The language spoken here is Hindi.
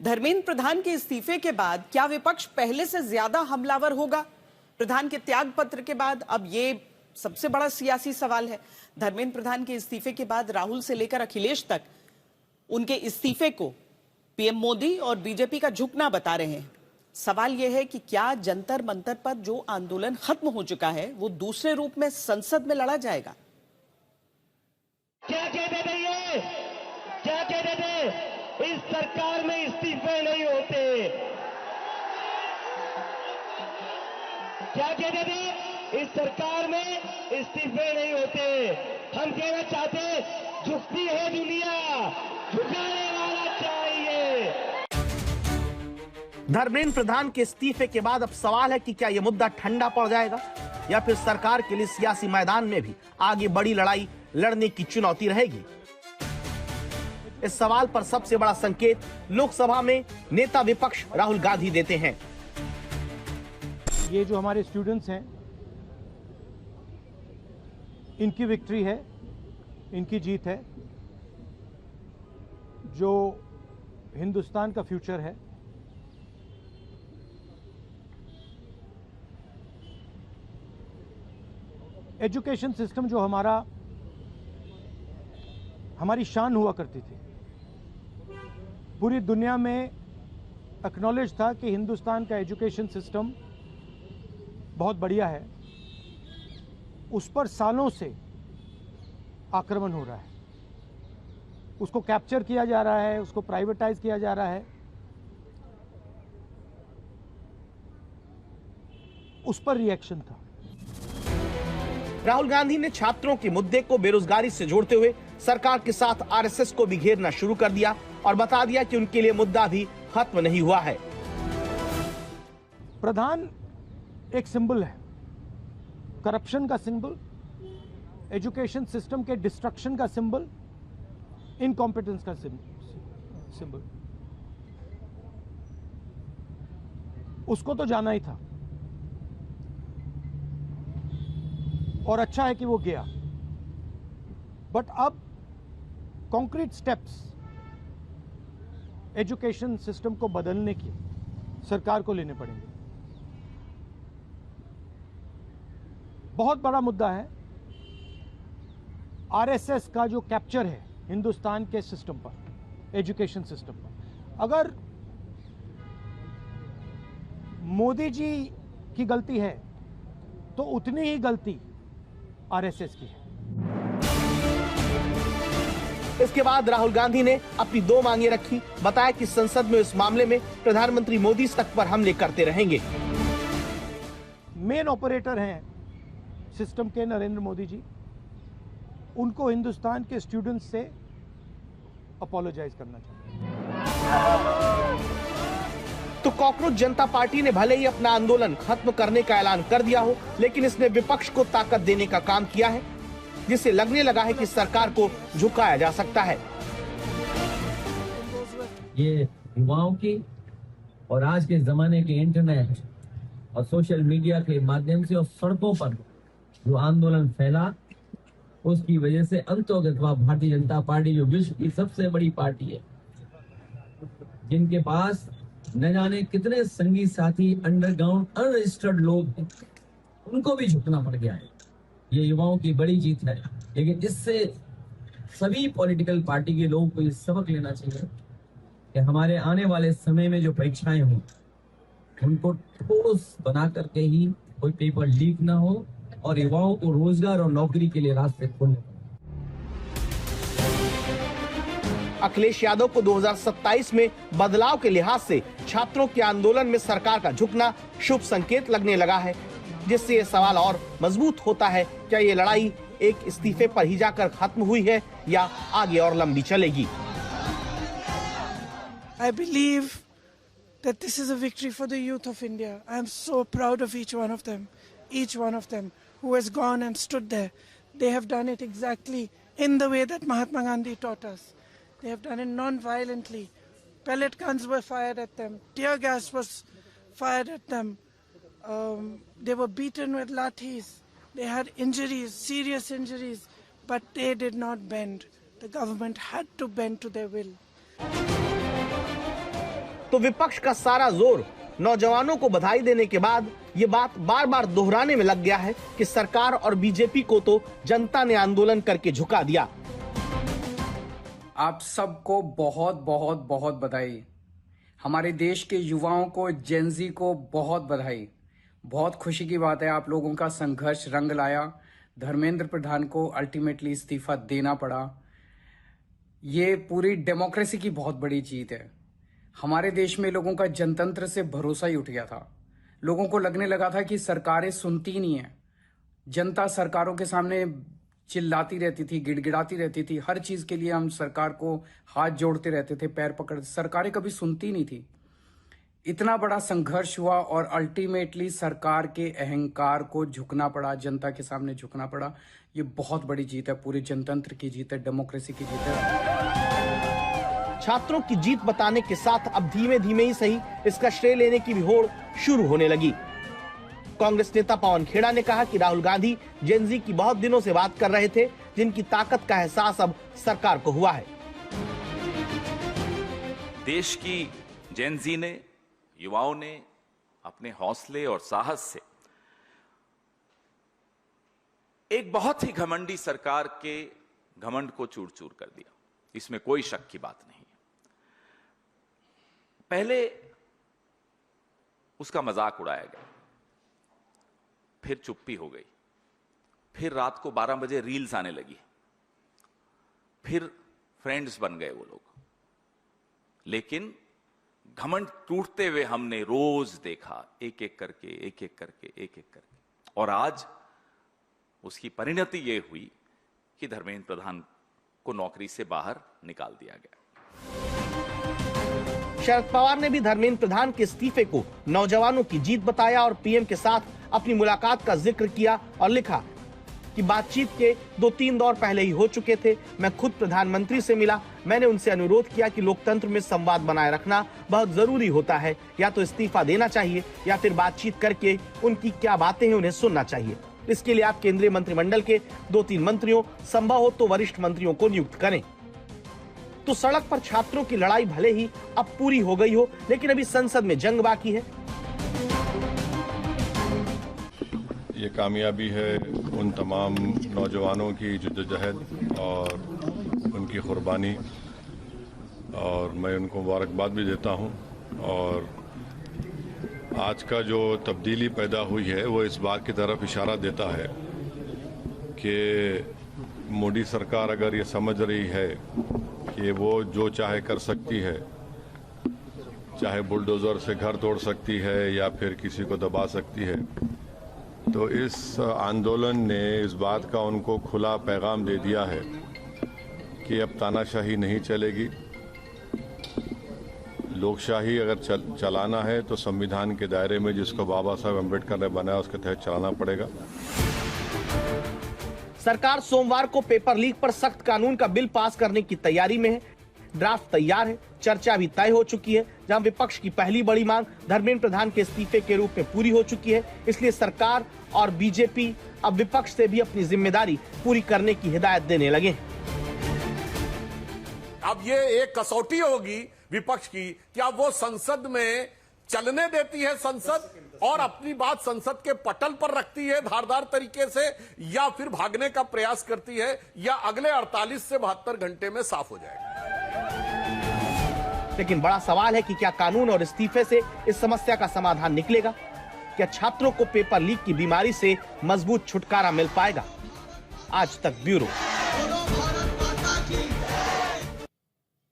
धर्मेंद्र प्रधान के इस्तीफे के बाद क्या विपक्ष पहले से ज्यादा हमलावर होगा? प्रधान के त्याग पत्र के बाद अब ये सबसे बड़ा सियासी सवाल है। धर्मेंद्र प्रधान के इस्तीफे के बाद राहुल से लेकर अखिलेश तक उनके इस्तीफे को पीएम मोदी और बीजेपी का झुकना बता रहे हैं। सवाल यह है कि क्या जंतर मंतर पर जो आंदोलन खत्म हो चुका है वो दूसरे रूप में संसद में लड़ा जाएगा? क्या कहते थे ये? क्या कहते थे? इस सरकार में इस्तीफे नहीं होते। क्या कहते थे? इस सरकार में इस्तीफे नहीं होते। हम कहना चाहते झुकती है दुनिया, झुकाने वाला चाहिए। धर्मेंद्र प्रधान के इस्तीफे के बाद अब सवाल है कि क्या यह मुद्दा ठंडा पड़ जाएगा या फिर सरकार के लिए सियासी मैदान में भी आगे बड़ी लड़ाई लड़ने की चुनौती रहेगी। इस सवाल पर सबसे बड़ा संकेत लोकसभा में नेता विपक्ष राहुल गांधी देते हैं। ये जो हमारे स्टूडेंट्स हैं, इनकी विक्ट्री है, इनकी जीत है। जो हिंदुस्तान का फ्यूचर है, एजुकेशन सिस्टम जो हमारी शान हुआ करती थी, पूरी दुनिया में एक्नॉलेज था कि हिंदुस्तान का एजुकेशन सिस्टम बहुत बढ़िया है। उस पर सालों से आक्रमण हो रहा है, उसको कैप्चर किया जा रहा है, उसको प्राइवेटाइज किया जा रहा है। उस पर रिएक्शन था। राहुल गांधी ने छात्रों के मुद्दे को बेरोजगारी से जोड़ते हुए सरकार के साथ आरएसएस को भी घेरना शुरू कर दिया और बता दिया कि उनके लिए मुद्दा भी खत्म नहीं हुआ है। प्रधान एक सिंबल है, करप्शन का सिंबल, एजुकेशन सिस्टम के डिस्ट्रक्शन का सिंबल, इनकॉम्पिटेंस का सिंबल। उसको तो जाना ही था और अच्छा है कि वो गया। बट अब कॉन्क्रीट स्टेप्स एजुकेशन सिस्टम को बदलने की सरकार को लेने पड़ेंगे। बहुत बड़ा मुद्दा है आरएसएस का जो कैप्चर है हिंदुस्तान के सिस्टम पर, एजुकेशन सिस्टम पर। अगर मोदी जी की गलती है तो उतनी ही गलती आरएसएस की है। इसके बाद राहुल गांधी ने अपनी दो मांगे रखी। बताया कि संसद में इस मामले में प्रधानमंत्री मोदी तक पर हमले करते रहेंगे। मेन ऑपरेटर हैं सिस्टम के नरेंद्र मोदी जी, उनको हिंदुस्तान के स्टूडेंट्स से अपोलोजाइज करना चाहिए। तो कॉकरोच जनता पार्टी ने भले ही अपना आंदोलन खत्म करने का ऐलान कर दिया हो, लेकिन इसने विपक्ष को ताकत देने का काम किया है, जिससे लगने लगा है कि सरकार को झुकाया जा सकता है। ये युवाओं की और आज के जमाने के इंटरनेट और सोशल मीडिया के माध्यम से और सड़कों पर जो आंदोलन फैला, उसकी वजह से अंततः भारतीय जनता पार्टी जो विश्व की सबसे बड़ी पार्टी है, जिनके पास न जाने कितने संगी साथी अंडरग्राउंड अनरजिस्टर्ड लोग हैं, उनको भी झुकना पड़ गया है। ये युवाओं की बड़ी जीत है। लेकिन इससे सभी पॉलिटिकल पार्टी के लोगों को ये सबक लेना चाहिए कि हमारे आने वाले समय में जो परीक्षाएं हों, उनको ठोस बना करके ही कोई पेपर लीक ना हो और युवाओं को रोजगार और नौकरी के लिए रास्ते खोलने। अखिलेश यादव को 2027 में बदलाव के लिहाज से छात्रों के आंदोलन में सरकार का झुकना शुभ संकेत लगने लगा है, जिससे ये सवाल और मजबूत होता है, क्या ये लड़ाई एक इस्तीफे पर ही जाकर खत्म हुई है या आगे और लंबी चलेगी। I believe that this is a victory for the youth of India. I am so proud of each one of them who has gone and stood there. They have done it exactly in the way that Mahatma Gandhi taught us. They have done it non-violently. Pellet guns were fired at them. Tear gas was fired at them. They were beaten with lathis. They had injuries, serious injuries, but they did not bend. The government had to bend to their will. तो विपक्ष का सारा जोर नौजवानों को बधाई देने के बाद ये बात बार बार दोहराने में लग गया है कि सरकार और बीजेपी को तो जनता ने आंदोलन करके झुका दिया। आप सबको बहुत बहुत बहुत बधाई। हमारे देश के युवाओं को, जेनजी को बहुत बधाई। बहुत खुशी की बात है, आप लोगों का संघर्ष रंग लाया। धर्मेंद्र प्रधान को अल्टीमेटली इस्तीफा देना पड़ा। ये पूरी डेमोक्रेसी की बहुत बड़ी जीत है। हमारे देश में लोगों का जनतंत्र से भरोसा ही उठ गया था। लोगों को लगने लगा था कि सरकारें सुनती नहीं है। जनता सरकारों के सामने चिल्लाती रहती थी, गिड़गिड़ाती रहती थी। हर चीज के लिए हम सरकार को हाथ जोड़ते रहते थे, पैर पकड़ते। सरकारें कभी सुनती नहीं थी। इतना बड़ा संघर्ष हुआ और अल्टीमेटली सरकार के अहंकार को झुकना पड़ा, जनता के सामने झुकना पड़ा। ये बहुत बड़ी जीत है, पूरे जनतंत्र की जीत है, डेमोक्रेसी की जीत है। छात्रों की जीत बताने के साथ अब धीमे धीमे ही सही इसका श्रेय लेने की भी होड़ शुरू होने लगी। कांग्रेस नेता पवन खेड़ा ने कहा कि राहुल गांधी जेनजी की बहुत दिनों से बात कर रहे थे, जिनकी ताकत का एहसास अब सरकार को हुआ है। देश की जेनजी ने, युवाओं ने अपने हौसले और साहस से एक बहुत ही घमंडी सरकार के घमंड को चूर चूर कर दिया। इसमें कोई शक की बात नहीं है। पहले उसका मजाक उड़ाया गया, फिर चुप्पी हो गई, फिर रात को 12 बजे रील्स आने लगी, फिर फ्रेंड्स बन गए वो लोग। लेकिन घमंड टूटते हुए हमने रोज देखा, एक एक करके, एक एक करके, एक एक करके। और आज उसकी परिणति ये हुई कि धर्मेंद्र प्रधान को नौकरी से बाहर निकाल दिया गया। शरद पवार ने भी धर्मेंद्र प्रधान के इस्तीफे को नौजवानों की जीत बताया और पीएम के साथ अपनी मुलाकात का जिक्र किया और लिखा कि बातचीत के 2-3 दौर पहले ही हो चुके थे। मैं खुद प्रधानमंत्री से मिला, मैंने उनसे अनुरोध किया कि लोकतंत्र में संवाद बनाए रखना बहुत जरूरी होता है, या तो इस्तीफा देना चाहिए या फिर बातचीत करके उनकी क्या बातें हैं उन्हें सुनना चाहिए। इसके लिए आप केंद्रीय मंत्रिमंडल के 2-3 मंत्रियों, संभव हो तो वरिष्ठ मंत्रियों को नियुक्त करें। तो सड़क पर छात्रों की लड़ाई भले ही अब पूरी हो गई हो, लेकिन अभी संसद में जंग बाकी है। ये कामयाबी है उन तमाम नौजवानों की जद्दोजहद और उनकी कुर्बानी, और मैं उनको मुबारकबाद भी देता हूँ। और आज का जो तब्दीली पैदा हुई है वो इस बात की तरफ इशारा देता है कि मोदी सरकार अगर ये समझ रही है कि वो जो चाहे कर सकती है, चाहे बुलडोज़र से घर तोड़ सकती है या फिर किसी को दबा सकती है, तो इस आंदोलन ने इस बात का उनको खुला पैगाम दे दिया है कि अब तानाशाही नहीं चलेगी। लोकशाही अगर चलाना है तो संविधान के दायरे में जिसको बाबा साहब अम्बेडकर ने बनाया उसके तहत चलाना पड़ेगा। सरकार सोमवार को पेपर लीक पर सख्त कानून का बिल पास करने की तैयारी में है। ड्राफ्ट तैयार है, चर्चा भी तय हो चुकी है। जहां विपक्ष की पहली बड़ी मांग धर्मेंद्र प्रधान के इस्तीफे के रूप में पूरी हो चुकी है, इसलिए सरकार और बीजेपी अब विपक्ष से भी अपनी जिम्मेदारी पूरी करने की हिदायत देने लगे हैं। अब ये एक कसौटी होगी विपक्ष की कि अब वो संसद में चलने देती है संसद और अपनी बात संसद के पटल पर रखती है धारदार तरीके से, या फिर भागने का प्रयास करती है, या अगले 48 से 72 घंटे में साफ हो जाएगा। लेकिन बड़ा सवाल है कि क्या कानून और इस्तीफे से इस समस्या का समाधान निकलेगा? क्या छात्रों को पेपर लीक की बीमारी से मजबूत छुटकारा मिल पाएगा? आज तक ब्यूरो।